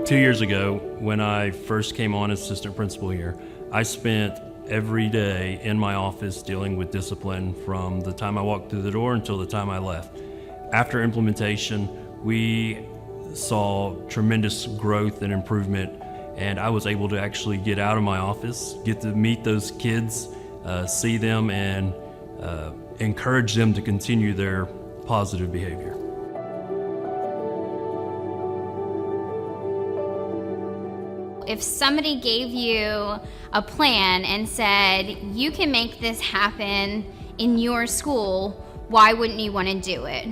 2 years ago, when I first came on as assistant principal here, I spent every day in my office dealing with discipline from the time I walked through the door until the time I left. After implementation, we saw tremendous growth and improvement, and I was able to actually get out of my office, get to meet those kids, see them, and encourage them to continue their positive behavior. If somebody gave you a plan and said, you can make this happen in your school, why wouldn't you want to do it?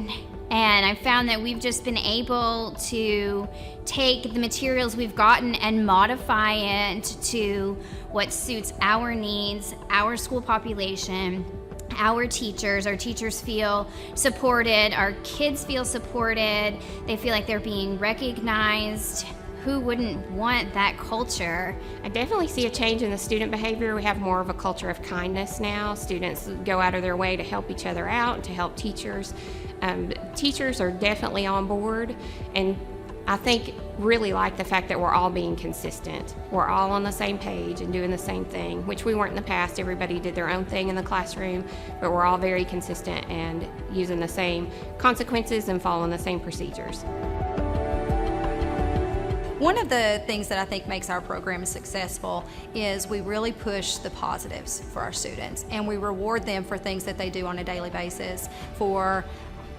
And I found that we've just been able to take the materials we've gotten and modify it to what suits our needs, our school population, our teachers. Our teachers feel supported, our kids feel supported, they feel like they're being recognized. Who wouldn't want that culture? I definitely see a change in the student behavior. We have more of a culture of kindness now. Students go out of their way to help each other out and to help teachers. Teachers are definitely on board, and I think really like the fact that we're all being consistent. We're all on the same page and doing the same thing, which we weren't in the past. Everybody did their own thing in the classroom, but we're all very consistent and using the same consequences and following the same procedures. One of the things that I think makes our program successful is we really push the positives for our students, and we reward them for things that they do on a daily basis, for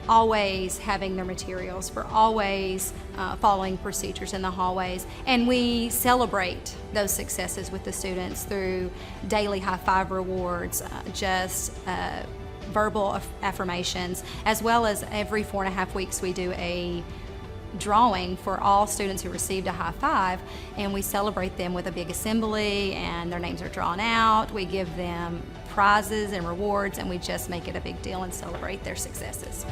always having their materials, for always following procedures in the hallways. And we celebrate those successes with the students through daily high five rewards, verbal affirmations, as well as every 4.5 weeks we do a drawing for all students who received a high five, and we celebrate them with a big assembly, and their names are drawn out. We give them prizes and rewards, and we just make it a big deal and celebrate their successes.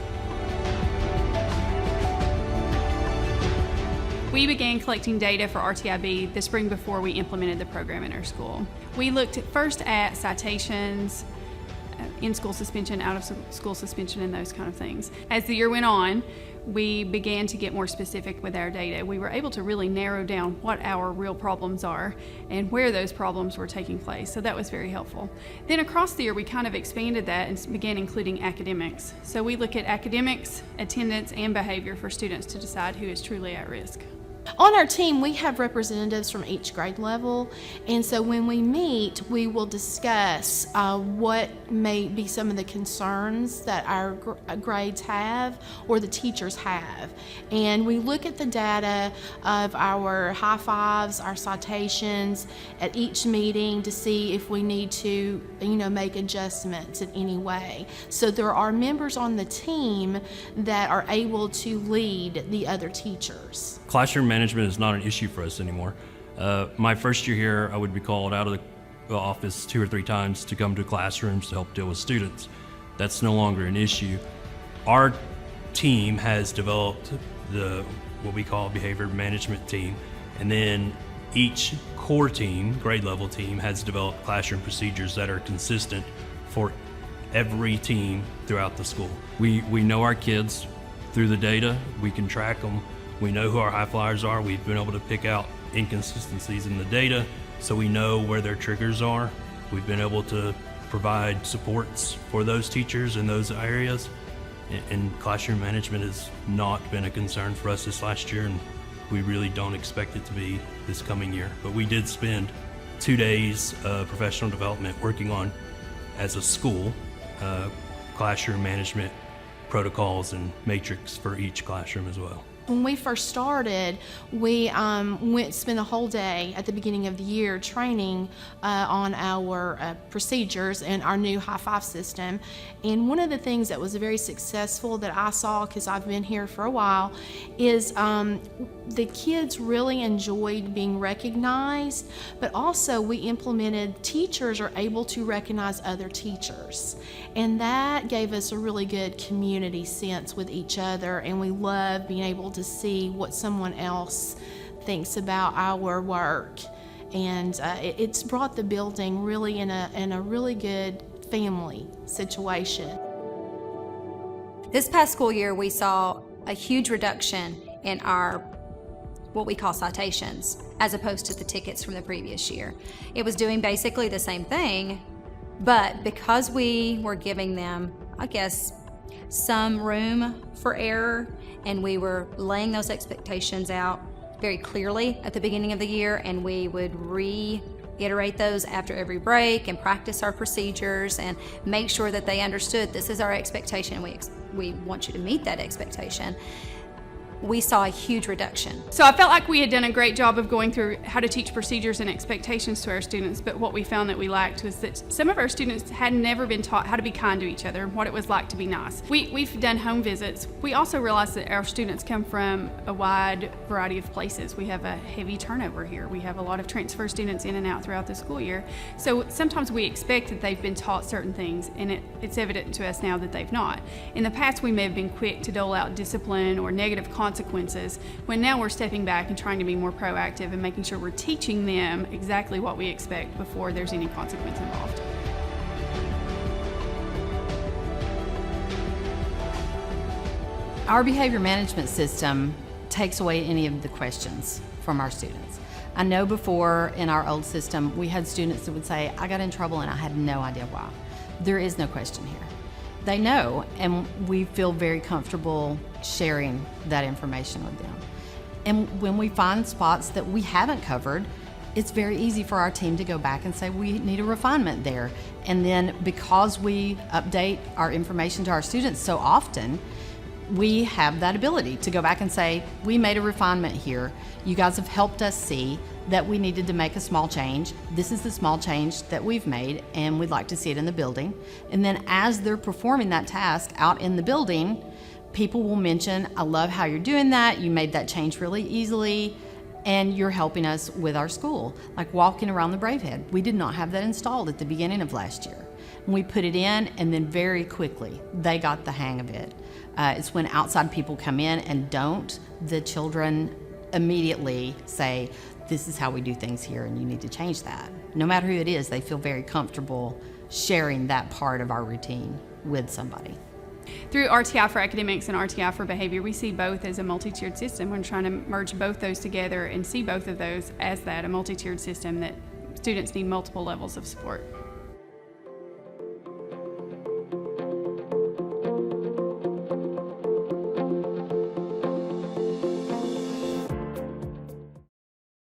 We began collecting data for RTIB the spring before we implemented the program in our school. We looked first at citations, in-school suspension, out-of-school suspension, and those kind of things. As the year went on, we began to get more specific with our data. We were able to really narrow down what our real problems are and where those problems were taking place, so that was very helpful. Then across the year, we kind of expanded that and began including academics. So we look at academics, attendance, and behavior for students to decide who is truly at risk. On our team, we have representatives from each grade level, and so when we meet, we will discuss what may be some of the concerns that our grades have or the teachers have. And we look at the data of our high fives, our citations at each meeting to see if we need to, make adjustments in any way. So there are members on the team that are able to lead the other teachers. Classroom management is not an issue for us anymore. My first year here, I would be called out of the office 2 or 3 times to come to classrooms to help deal with students. That's no longer an issue. Our team has developed what we call behavior management team, and then each core team, grade level team, has developed classroom procedures that are consistent for every team throughout the school. We know our kids through the data, we can track them. We know who our high flyers are. We've been able to pick out inconsistencies in the data, so we know where their triggers are. We've been able to provide supports for those teachers in those areas. And classroom management has not been a concern for us this last year, and we really don't expect it to be this coming year. But we did spend 2 days of professional development working on, as a school, classroom management protocols and matrix for each classroom as well. When we first started, we spent a whole day at the beginning of the year training on our procedures and our new high five system. And one of the things that was very successful that I saw, because I've been here for a while, is the kids really enjoyed being recognized, but also we implemented teachers are able to recognize other teachers. And that gave us a really good community sense with each other, and we love being able to see what someone else thinks about our work. And it's brought the building really in a really good family situation. This past school year, we saw a huge reduction in our what we call citations, as opposed to the tickets from the previous year. It was doing basically the same thing, but because we were giving them, I guess, some room for error, and we were laying those expectations out very clearly at the beginning of the year, and we would reiterate those after every break and practice our procedures and make sure that they understood this is our expectation. We want you to meet that expectation. We saw a huge reduction. So I felt like we had done a great job of going through how to teach procedures and expectations to our students, but what we found that we lacked was that some of our students had never been taught how to be kind to each other, what it was like to be nice. We've done home visits. We also realized that our students come from a wide variety of places. We have a heavy turnover here. We have a lot of transfer students in and out throughout the school year. So sometimes we expect that they've been taught certain things, and it's evident to us now that they've not. In the past, we may have been quick to dole out discipline or negative consequences, when now we're stepping back and trying to be more proactive and making sure we're teaching them exactly what we expect before there's any consequence involved. Our behavior management system takes away any of the questions from our students. I know before in our old system, we had students that would say, I got in trouble and I had no idea why. There is no question here. They know, and we feel very comfortable sharing that information with them. And when we find spots that we haven't covered, it's very easy for our team to go back and say, we need a refinement there. And then because we update our information to our students so often, we have that ability to go back and say, we made a refinement here. You guys have helped us see that we needed to make a small change. This is the small change that we've made, and we'd like to see it in the building. And then as they're performing that task out in the building, people will mention, I love how you're doing that. You made that change really easily, and you're helping us with our school. Like walking around the Bravehead. We did not have that installed at the beginning of last year. We put it in, and then very quickly, they got the hang of it. It's when outside people come in and don't, the children immediately say, this is how we do things here, and you need to change that. No matter who it is, they feel very comfortable sharing that part of our routine with somebody. Through RTI for Academics and RTI for Behavior, we see both as a multi-tiered system. We're trying to merge both those together and see both of those as that, a multi-tiered system that students need multiple levels of support.